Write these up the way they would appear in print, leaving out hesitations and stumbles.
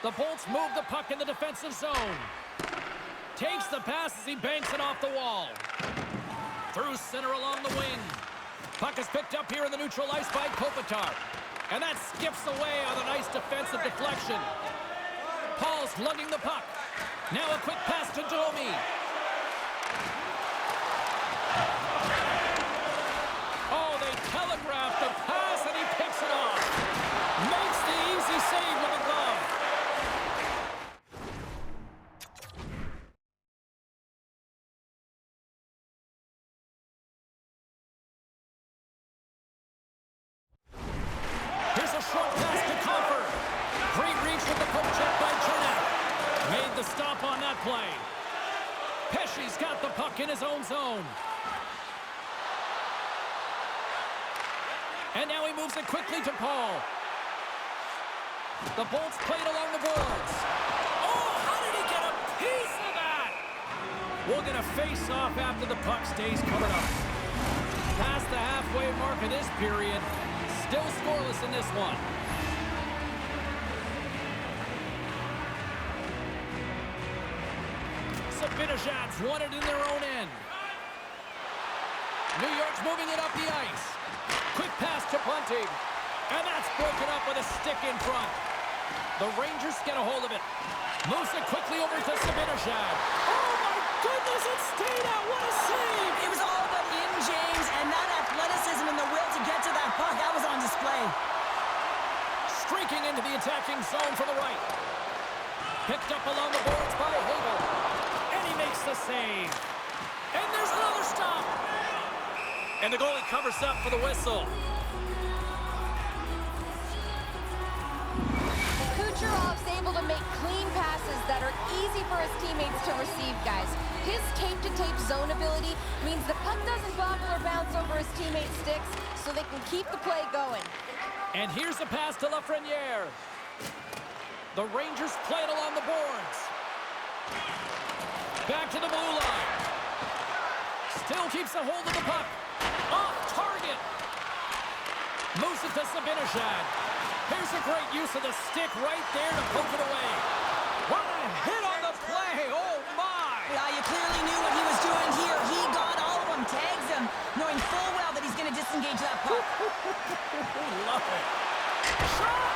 The Bolts move the puck in the defensive zone. Takes the pass as he banks it off the wall. Through center along the wing. Puck is picked up here in the neutral ice by Kopitar. And that skips away on a nice defensive deflection. Paul's lugging the puck. Now a quick pass to Domi. Oh, they telegraphed the pass and he picks it off. Makes the easy save with the glove. Here's a short pass to Comfort. Great reach with the poke check by Chernak. Made the stop on that play. Pesci's got the puck in his own zone. And now he moves it quickly to Paul. The Bolts played along the boards. Oh, how did he get a piece of that? We'll get a face-off after the puck stays covered up. Past the halfway mark of this period. Still scoreless in this one. Zibanejad's won it in their own end. New York's moving it up the ice. Quick pass to Bunting. And that's broken up with a stick in front. The Rangers get a hold of it. Moves it quickly over to Zibanejad. Oh my goodness, it stayed out. What a save! It was all about him, James, and that athleticism and the will to get to that puck, that was on display. Streaking into the attacking zone for the right. Picked up along the boards by Hagel. And he makes the save. And there's another stop. And the goalie covers up for the whistle. Kucherov's able to make clean passes that are easy for his teammates to receive, guys. His tape-to-tape zone ability means the puck doesn't bobble or bounce over his teammates' sticks, so they can keep the play going. And here's the pass to Lafreniere. The Rangers play it along the boards. Back to the blue line. Still keeps a hold of the puck. Off target. Moves it to Zibanejad. Here's a great use of the stick right there to poke it away. What a hit on the play. Oh, my. Yeah, you clearly knew what he was doing here. He got all of them, tags them, knowing full well that he's going to disengage that puck. Love it. Shot.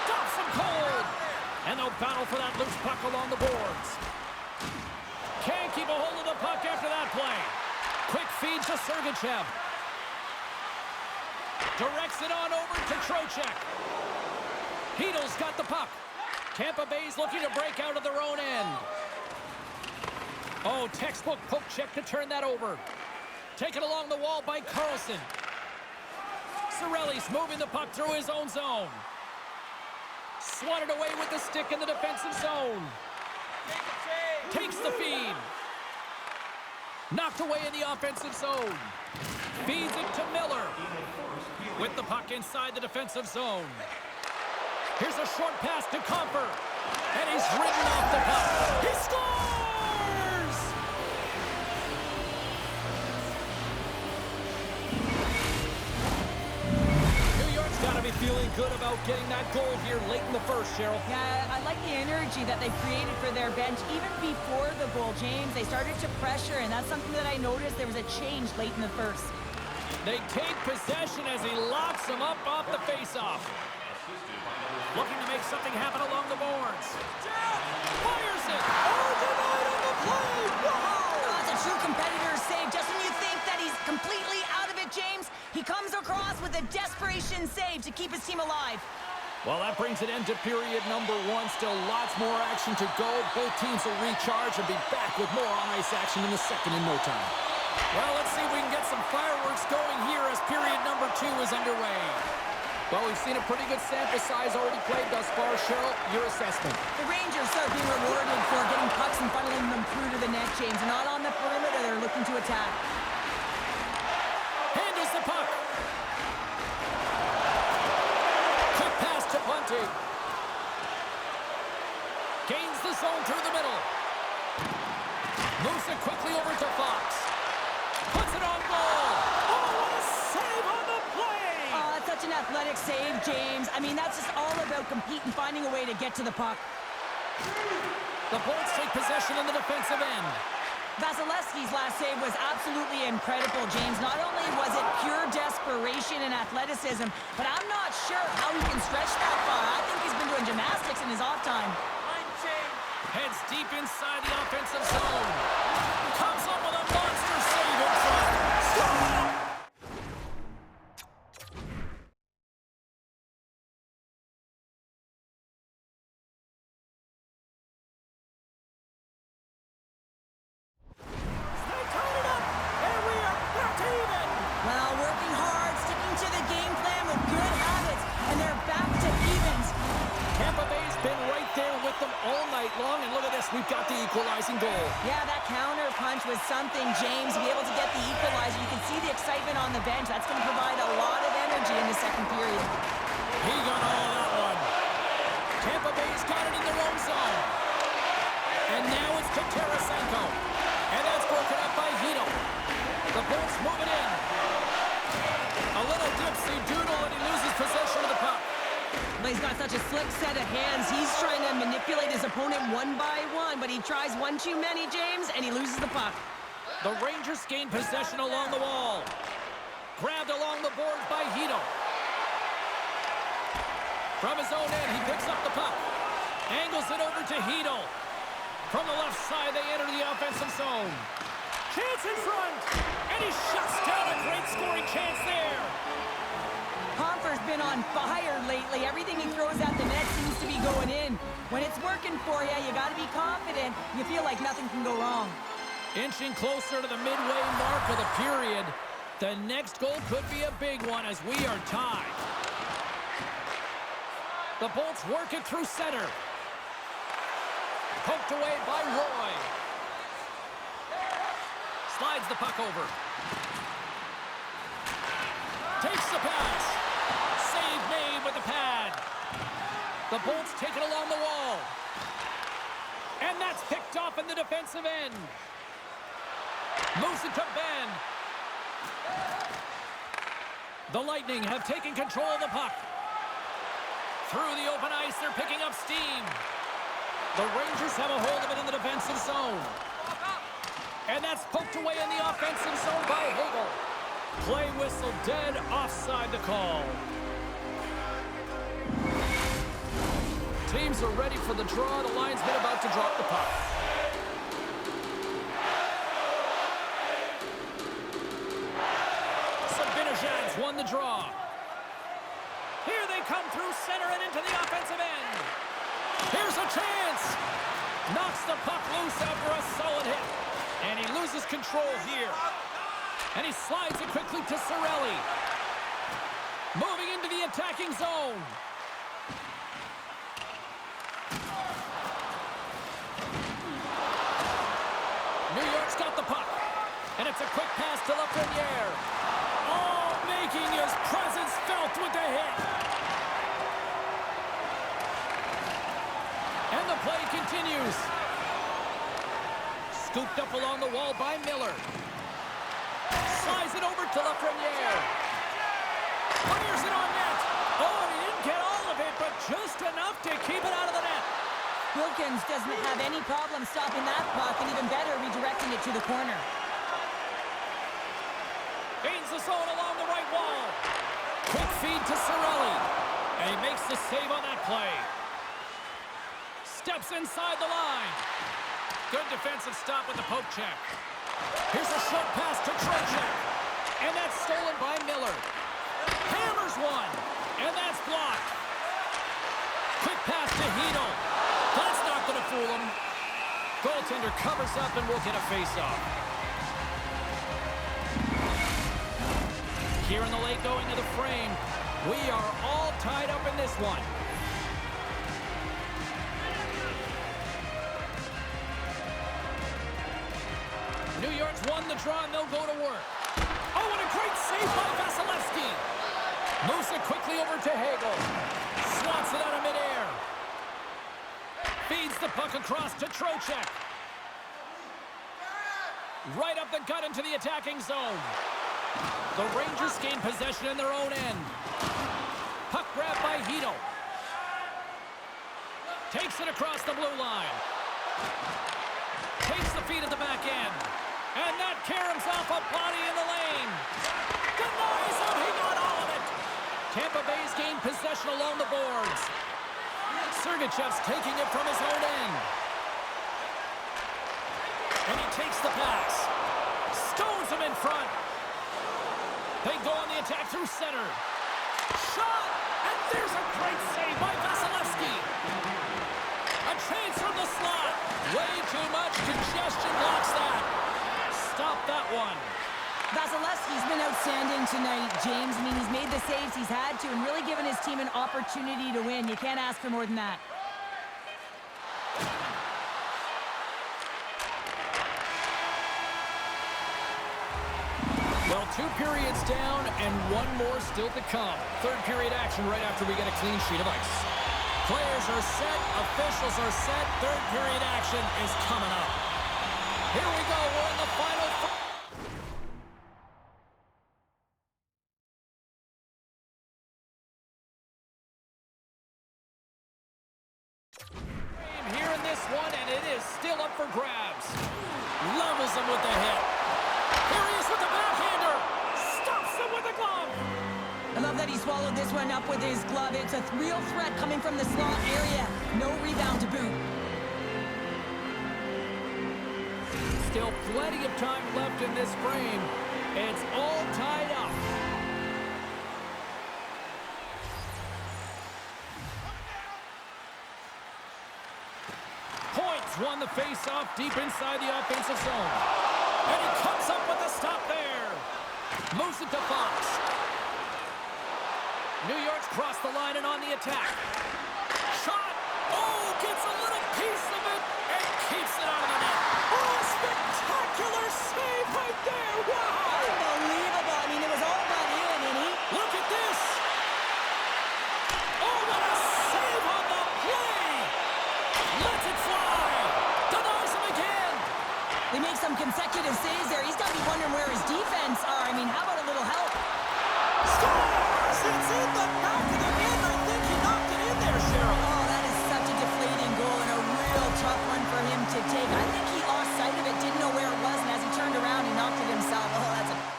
Stops him cold. And they'll battle for that loose puck along the boards. Can't keep a hold of the puck after that play. Quick feed to Sergachev. Directs it on over to Trocheck. Heedle's got the puck. Tampa Bay's looking to break out of their own end. Oh, textbook poke check to turn that over. Taken along the wall by Carlson. Cirelli's moving the puck through his own zone. Swatted away with the stick in the defensive zone. Takes the feed. Knocked away in the offensive zone. Feeds it to Miller. With the puck inside the defensive zone. Here's a short pass to Comper. And he's ridden off the puck. He scores! New York's got to be feeling good about getting that goal here late in the first, Cheryl. Yeah, I like the energy that they created for their bench. Even before the goal, James, they started to pressure, and that's something that I noticed. There was a change late in the first. They take possession as he locks them up off the faceoff. Looking to make something happen along the boards. Fires it. Oh, denied on the play. Wow. That's a true competitor save. Just when you think that he's completely out of it, James, he comes across with a desperation save to keep his team alive. Well, that brings an end to period number one. Still lots more action to go. Both teams will recharge and be back with more on-ice action in the second in no time. Well, let's see if we can get some fireworks going here as period number two is underway. Well, we've seen a pretty good sample size already played thus far. Cheryl, your assessment. The Rangers are being rewarded for getting pucks and funneling them through to the net, James. Not on the perimeter, they're looking to attack. Handles the puck. Quick pass to Bunting. Gains the zone through the middle. Moves it quickly over to Fox. Puts it on goal. Oh, what a save on the play! Such an athletic athletic save, James. I mean, that's just all about competing, finding a way to get to the puck. The Bolts take possession in the defensive end. Vasilevsky's last save was absolutely incredible, James. Not only was it pure desperation and athleticism, but I'm not sure how he can stretch that far. I think he's been doing gymnastics in his off time. Heads deep inside the offensive zone. Comes up with a monster save in front. Stop! Well, working hard, sticking to the game plan with good habits, and they're back to evens. Tampa Bay's been right there with them all night long, and look at this, we've got the equalizing goal. Yeah, that counter punch was something, James. To be able to get the equalizer, you can see the excitement on the bench. That's going to provide a lot of energy in the second period. He got all that one. Tampa Bay's got it in their own zone. And now it's to Tarasenko. And that's broken up by Hito. The Bolts move it in. A little dipsy doodle, and he loses possession of the puck. But he's got such a slick set of hands. He's trying to manipulate his opponent one by one, but he tries one too many, James, and he loses the puck. The Rangers gain possession along the wall. Grabbed along the boards by Hito. From his own end, he picks up the puck. Angles it over to Hito. From the left side, they enter the offensive zone. Chance in front, and he shuts down a great scoring chance there. Compher's been on fire lately. Everything he throws at the net seems to be going in. When it's working for you, you got to be confident. You feel like nothing can go wrong. Inching closer to the midway mark of the period. The next goal could be a big one as we are tied. The Bolts work it through center. Poked away by Roy. Slides the puck over. Takes the pass. Save made with the pad. The Bolts take it along the wall. And that's picked off in the defensive end. Moves it to Ben. The Lightning have taken control of the puck. Through the open ice, they're picking up steam. The Rangers have a hold of it in the defensive zone. And that's poked away in the offensive zone by Hagel. Play whistle dead, offside the call. Teams are ready for the draw. The linesman about to drop the puck. Sabinajad's won the draw. Here they come through center and into the offensive end. Here's a chance. Knocks the puck loose after a solid hit. And he loses control here. And he slides it quickly to Cirelli. Moving into the attacking zone. New York's got the puck. And it's a quick pass to Lafreniere. Oh, making his presence felt with the hit. And the play continues. Scooped up along the wall by Miller. Slides it over to Lafreniere. Fires it on net. Oh, he didn't get all of it, but just enough to keep it out of the net. Wilkins doesn't have any problem stopping that puck, and even better, redirecting it to the corner. Gains the zone along the right wall. Quick feed to Cirelli. And he makes the save on that play. Steps inside the line. Good defensive stop with the poke check. Here's a short pass to Trocheck. And that's stolen by Miller. Hammers one. And that's blocked. Quick pass to Hito. That's not going to fool him. Goaltender covers up and will get a face-off. Here in the late going to the frame. We are all tied up in this one. New York's won the draw, and they'll go to work. Oh, what a great save by Vasilevsky. Moves it quickly over to Hagel. Swats it out of midair. Feeds the puck across to Trocheck. Right up the gut into the attacking zone. The Rangers gain possession in their own end. grab by Hito. Takes it across the blue line. Takes the feed at the back end. And that caroms off a body in the lane. Denies him. He got all of it. Tampa Bay's gained possession along the boards. Sergachev's taking it from his own end. And he takes the pass. Stones him in front. They go on the attack through center. Shot! And there's a great save by Vasilevsky. A chance from the slot. Way too much congestion blocks that. Stop that one. Vasilevsky's been outstanding tonight, James. I mean, he's made the saves he's had to and really given his team an opportunity to win. You can't ask for more than that. Well, 2 periods down and 1 more still to come. Third period action right after we get a clean sheet of ice. Players are set, officials are set, third period action is coming up. Here we go, we're in the final. Here in this one, and it is still up for grabs. Levels him with the hit. Here he is with the backhander. Stops him with the glove. I love that he swallowed this one up with his glove. It's a real threat coming from the slot area. No rebound to boot. Still plenty of time left in this frame. It's all tied up. Points won the face-off deep inside the offensive zone. And he comes up with the stop there. Moves it to Fox. New York's crossed the line and on the attack. Shot. Oh, gets a little piece of it and keeps it out of the net. Oh, spectacular save right there. Wow. Unbelievable. I mean, it was all about in, and he... Look at this. Oh, what a save on the play. Lets it fly. Denies him again. They make some consecutive saves there. He's got to be wondering where his defense are. I mean, how about a little help? Scores! It's in the back of the net. I think he knocked it in there, Cheryl. Oh, that is such a deflating goal and a real tough one for him to take. I think he lost sight of it, didn't know where it was, and as he turned around, he knocked it himself. Oh, that's a...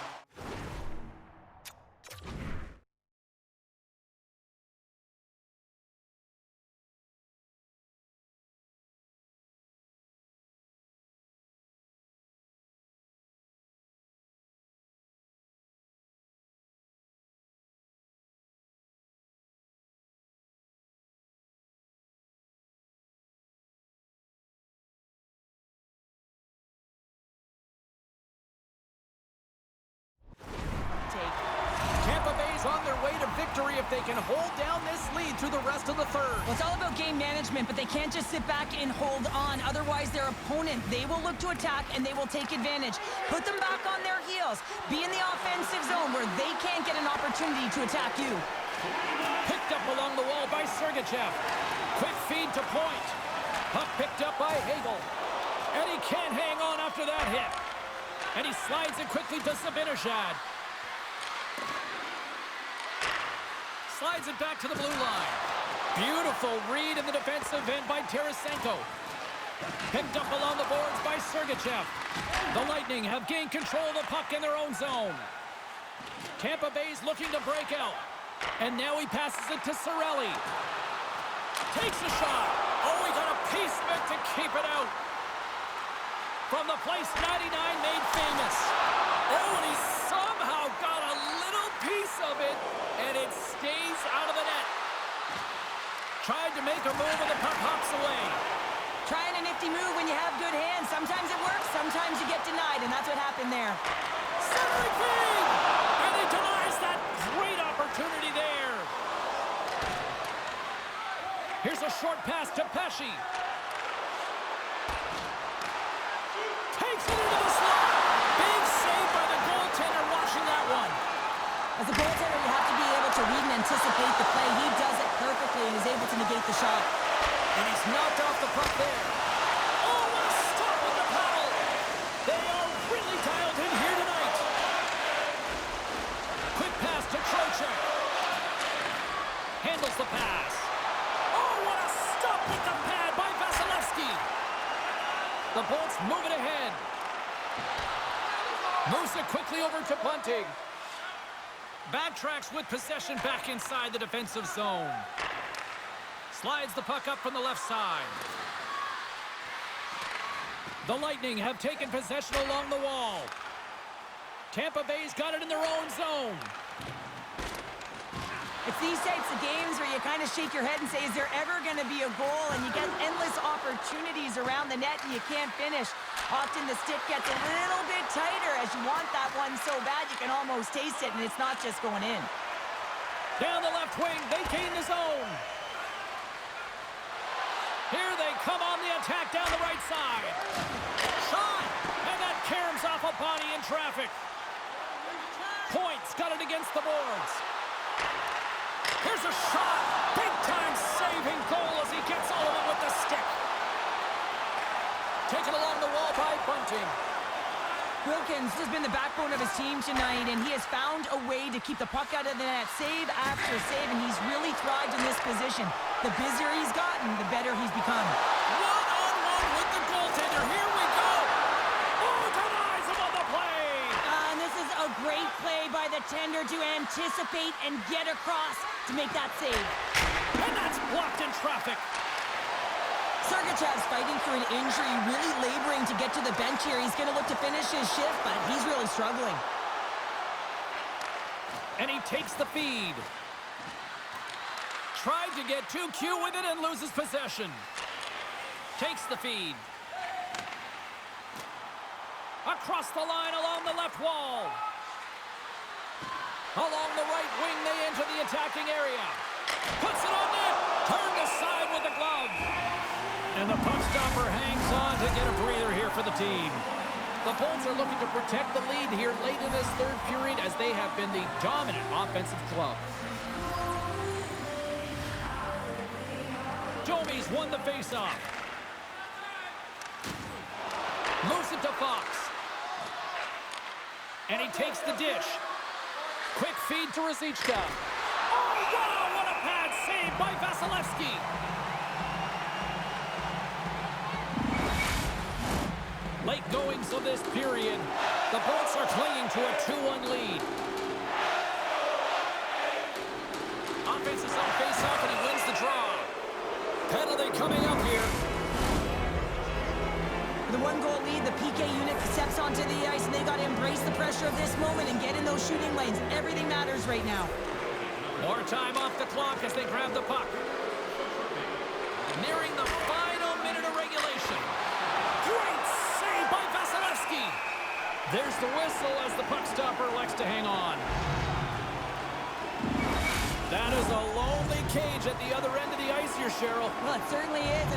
Tampa Bay's on their way to victory if they can hold down this lead through the rest of the third. Well, it's all about game management, but they can't just sit back and hold on. Otherwise, their opponent, they will look to attack and they will take advantage. Put them back on their heels. Be in the offensive zone where they can't get an opportunity to attack you. Picked up along the wall by Sergachev. Quick feed to point. Puck picked up by Hagel. And he can't hang on after that hit. And he slides it quickly to Zibanejad. Slides it back to the blue line. Beautiful read in the defensive end by Tarasenko. Picked up along the boards by Sergachev. The Lightning have gained control of the puck in their own zone. Tampa Bay's looking to break out. And now he passes it to Cirelli. Takes a shot. Oh, he got a piece of it to keep it out. From the place 99 made famous. Oh, and he somehow got a little piece of it, and it stays out of the net. Tried to make a move, and the puck hops away. Trying a nifty move when you have good hands. Sometimes it works, sometimes you get denied, and that's what happened there. Centering feed! And he denies that great opportunity there. Here's a short pass to Pesce. Takes it into the slot. Big save by the goaltender watching that one. As a goaltender, you have to be able to read and anticipate the play. He does it perfectly and is able to negate the shot. And he's knocked off the puck there. Oh, what a stop with the paddle. They are really dialed in here tonight. Quick pass to Trocheck. Here's the pass. Oh, what a stop with the pad by Vasilevsky. The Bolts move it ahead. Moves it quickly over to Bunting. Backtracks with possession back inside the defensive zone. Slides the puck up from the left side. The Lightning have taken possession along the wall. Tampa Bay's got it in their own zone. It's these types of games where you kind of shake your head and say, is there ever going to be a goal? And you get endless opportunities around the net and you can't finish. Often the stick gets a little bit tighter as you want that one so bad you can almost taste it, and it's not just going in. Down the left wing, they gain the zone. Here they come on the attack down the right side. Shot! And that caroms off a body in traffic. Points got it against the boards. Here's a shot. Big-time saving goal as he gets all of it with the stick. Taken along the wall by Bunting. Wilkins has been the backbone of his team tonight, and he has found a way to keep the puck out of the net save after save, and he's really thrived in this position. The busier he's gotten, the better he's become. One-on-one with the goaltender. Here we go. Oh, denies him on the play. And this is a great play by the tender to anticipate and get across to make that save. And that's blocked in traffic. Sergachev's fighting through an injury, really laboring to get to the bench here. He's going to look to finish his shift, but he's really struggling. And he takes the feed. Tried to get too cute with it and loses possession. Takes the feed. Across the line along the left wall. Along the right wing, they enter the attacking area. Puts it on net. Turned aside with the glove. And the puck stopper hangs on to get a breather here for the team. The Bolts are looking to protect the lead here late in this third period as they have been the dominant offensive club. Domi's won the faceoff. Moves it to Fox. And he takes the dish. Quick feed to Ruzicka. Oh, wow, what a pad save by Vasilevsky. Late goings of this period, the Bolts are clinging to a 2-1 lead. Offense is on face-off, and he wins the draw. Penalty coming up here. The one-goal lead, the PK unit steps onto the ice, and they got to embrace the pressure of this moment and get in those shooting lanes. Everything matters right now. More time off the clock as they grab the puck. Nearing the final minute of regulation. Great save by Vasilevsky. There's the whistle as the puck stopper elects to hang on. That is a lonely cage at the other end of the ice here, Cheryl. Well, it certainly is.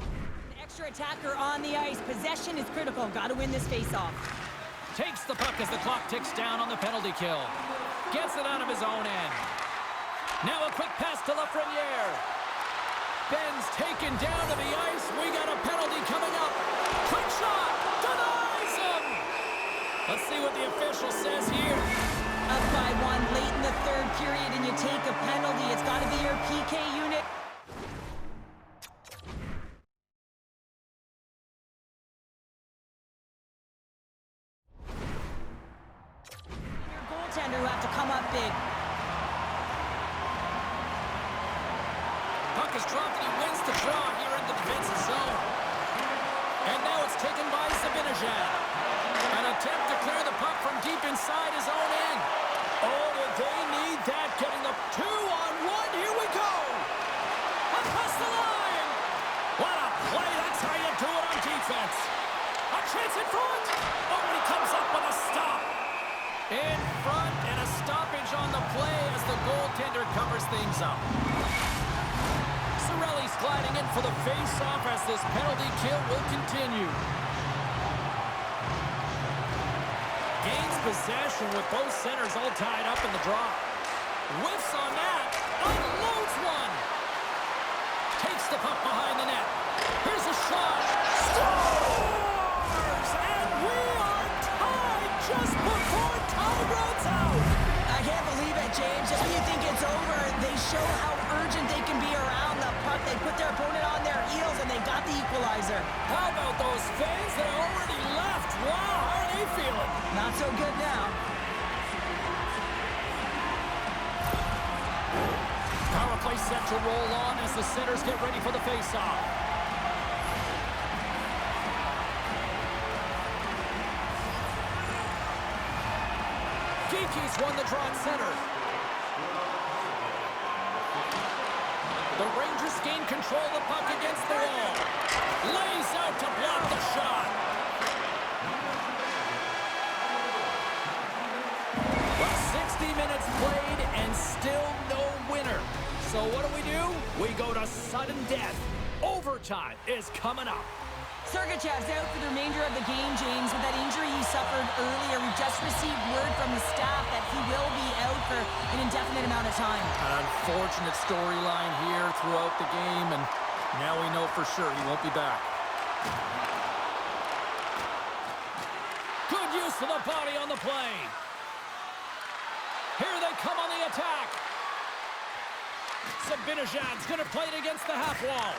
An extra attacker on the ice. Possession is critical. Got to win this face-off. Takes the puck as the clock ticks down on the penalty kill. Gets it out of his own end. Now a quick pass to Lafreniere. Ben's taken down to the ice. We got a penalty coming up. Quick shot. Denies him. Let's see what the official says here. Up by one late in the third period, and you take a penalty. It's got to be your PK unit. Your goaltender who have to come up big. Puck is dropped and he wins the draw here in the defensive zone. And now it's taken by Zibanejad. An attempt to clear the puck from deep inside his own end. Oh, did they need that? Getting the 2-on-1. Here we go. Across the line. What a play. That's how you do it on defense. A chance in front. Oh, and he comes up with a stop. In front and a stoppage on the play as the goaltender covers things up. Cirelli's gliding in for the face-off as this penalty kill will continue. Gains possession with both centers all tied up in the draw. Whiffs on that. Unloads one. Takes the puck behind the net. Here's a shot. Scores! And we are tied just before tie break. James. Just when you think it's over, they show how urgent they can be around the puck. They put their opponent on their heels, and they got the equalizer. How about those fans that already left? Wow, how are they feeling? Not so good now. Power play set to roll on as the centers get ready for the face-off. Geeky's won the draw at center. The Rangers gain control of the puck against the wall. Lays out to block the shot. Well, 60 minutes played and still no winner. So what do? We go to sudden death. Overtime is coming up. Sergachev's out for the remainder of the game, James, with that injury he suffered earlier. We just received word from the staff that he will be out for an indefinite amount of time. An unfortunate storyline here throughout the game, and now we know for sure he won't be back. Good use of the body on the play. Here they come on the attack. Zibanejad's going to play it against the half wall.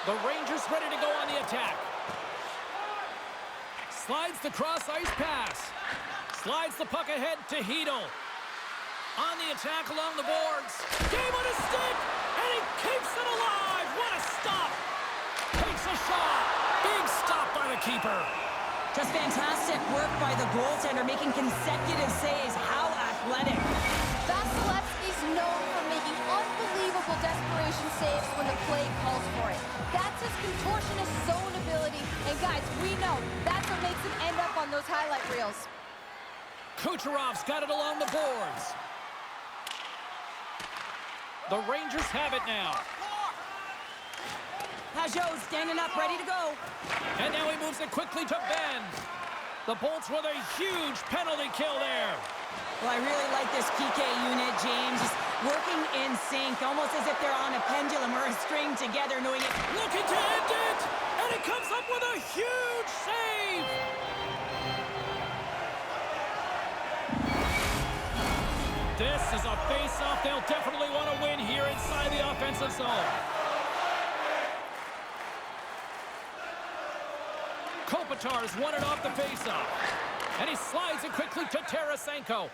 The Rangers ready to go on the attack. Slides the cross-ice pass. Slides the puck ahead to Hedl. On the attack along the boards. Game on his stick, and he keeps it alive. What a stop. Takes a shot. Big stop by the keeper. Just fantastic work by the goaltender, making consecutive saves. How athletic. Vasilevsky's known for making unbelievable desperation saves when the play calls for it. That's his contortionist zone ability. And guys, we know that's what makes him end up on those highlight reels. Kucherov's got it along the boards. The Rangers have it now. Pajot standing up, ready to go. And now he moves it quickly to Ben. The Bolts with a huge penalty kill there. Well, I really like this PK unit, James. Just working in sync, almost as if they're on a pendulum or a string together, knowing it. Looking to end it, and it comes up with a huge save. This is a face-off they'll definitely want to win here inside the offensive zone. Kopitar's won it off the face-off. And he slides it quickly to Tarasenko.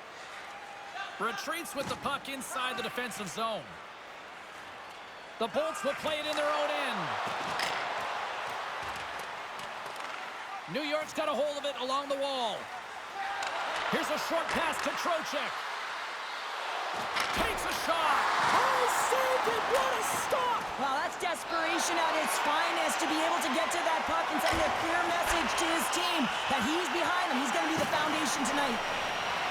Retreats with the puck inside the defensive zone. The Bolts will play it in their own end. New York's got a hold of it along the wall. Here's a short pass to Trocheck. Takes a shot. Oh, saved it. What a stop. Well, that's desperation at its finest, to be able to get to that puck and send a clear message to his team that he's behind them. He's going to be the foundation tonight.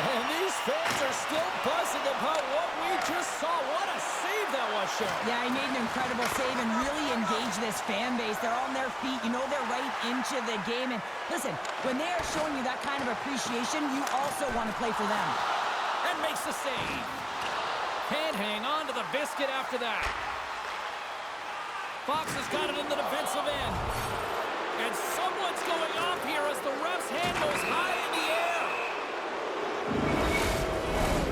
And these fans are still buzzing about what we just saw. What a save that was, Sharon. Yeah, he made an incredible save and really engaged this fan base. They're on their feet. You know they're right into the game. And listen, when they are showing you that kind of appreciation, you also want to play for them. And makes the save. Can't hang on to the biscuit after that. Fox has got it in the defensive end. And someone's going off here as the ref's hand goes high in the air.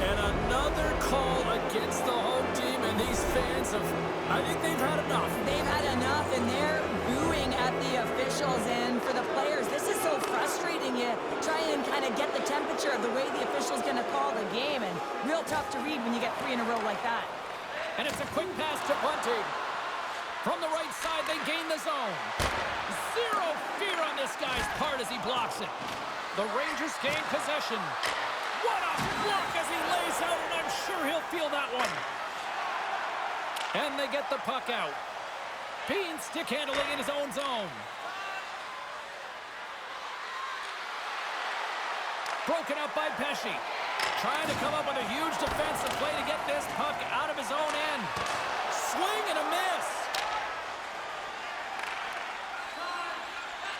And another call against the home team, and these fans have, I think they've had enough. They've had enough, and they're booing at the officials. And for the players, this is so frustrating. You try and kind of get the temperature of the way the official's going to call the game, and real tough to read when you get 3 in a row like that. And it's a quick pass to Bunting. From the right side, they gain the zone. Zero fear on this guy's part as he blocks it. The Rangers gain possession. What a block as he lays out, and I'm sure he'll feel that one. And they get the puck out. Bean stick handling in his own zone. Broken up by Pesce. Trying to come up with a huge defensive play to get this puck out of his own end. Swing and a miss.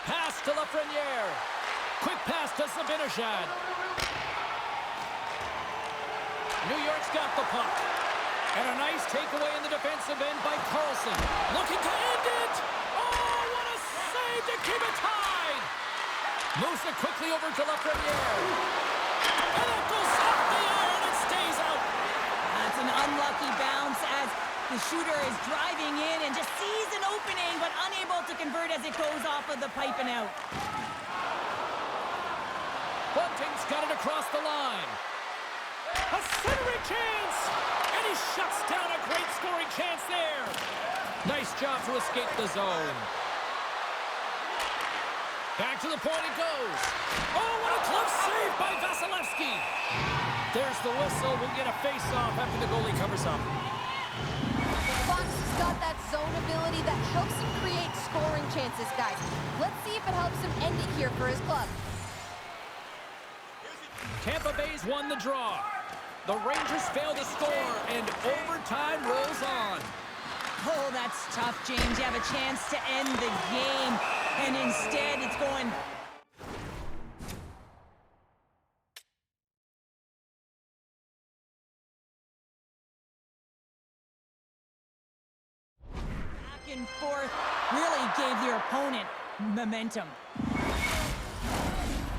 Pass to Lafreniere. Quick pass to Zibanejad. New York's got the puck. And a nice takeaway in the defensive end by Carlson. Looking to end it. Oh, what a save to keep it tied. Moves it quickly over to Lafreniere. And it goes off the iron shooter is driving in and just sees an opening, but unable to convert as it goes off of the pipe and out. Bunting's got it across the line. A centering chance! And he shuts down a great scoring chance there. Nice job to escape the zone. Back to the point it goes. Oh, what a glove save by Vasilevsky. There's the whistle. We'll get a face-off after the goalie covers up. Fox has got that zone ability that helps him create scoring chances, guys. Let's see if it helps him end it here for his club. Tampa Bay's won the draw. The Rangers fail to score, and overtime rolls on. Oh, that's tough, James. You have a chance to end the game, and instead it's going... back and forth really gave your opponent momentum.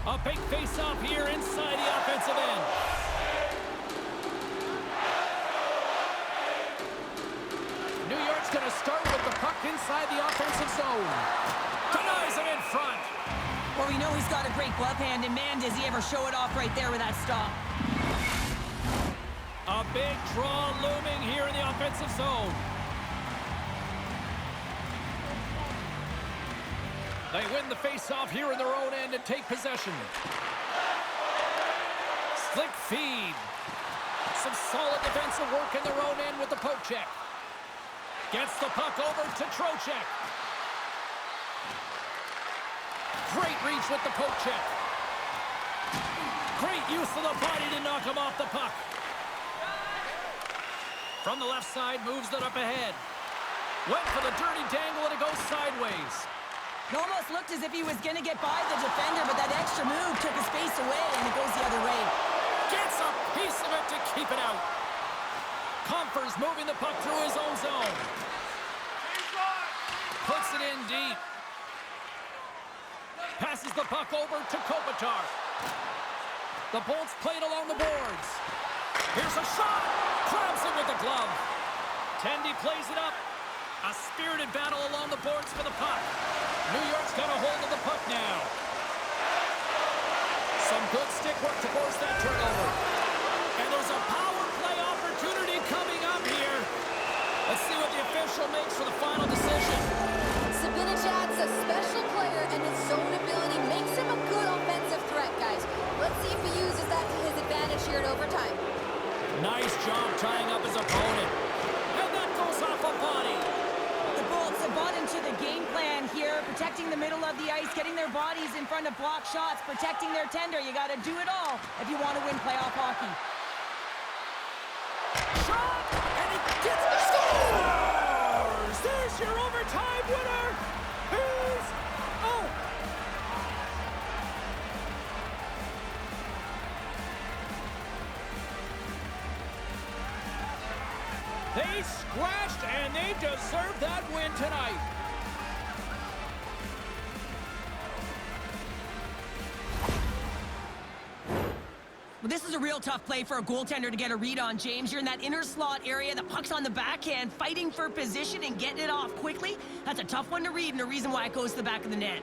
A big face-off here inside the offensive end. New York's going to start with the puck inside the offensive zone. Denies him in front. Well, we know he's got a great glove hand, and man, does he ever show it off right there with that stop. A big draw looming here in the offensive zone. They win the face-off here in their own end and take possession. Slick feed. Some solid defensive work in their own end with the poke check. Gets the puck over to Trocheck. Great reach with the poke check. Great use of the body to knock him off the puck. From the left side, moves it up ahead. Went for the dirty dangle and it goes sideways. It almost looked as if he was going to get by the defender, but that extra move took his space away, and it goes the other way. Gets a piece of it to keep it out. Compher's moving the puck through his own zone. Puts it in deep. Passes the puck over to Kopitar. The Bolts played along the boards. Here's a shot. Grabs it with the glove. Tendy plays it up. A spirited battle along the boards for the puck. New York's got a hold of the puck now. Some good stick work to force that turnover. And there's a power play opportunity coming up here. Let's see what the official makes for the final decision. Zibanejad's a special player, and his zone ability makes him a good offensive threat, guys. Let's see if he uses that to his advantage here in overtime. Nice job tying up his opponent. And that goes off a body. The Bolts have bought into the game plan here, protecting the middle of the ice, getting their bodies in front of block shots, protecting their tender. You got to do it all if you want to win playoff hockey. Shot! And he gets the scores! There's your overtime winner! He's... Oh! They scratched, and they deserve that win tonight. Well, this is a real tough play for a goaltender to get a read on, James. You're in that inner slot area, the puck's on the backhand, fighting for position and getting it off quickly. That's a tough one to read, and a reason why it goes to the back of the net.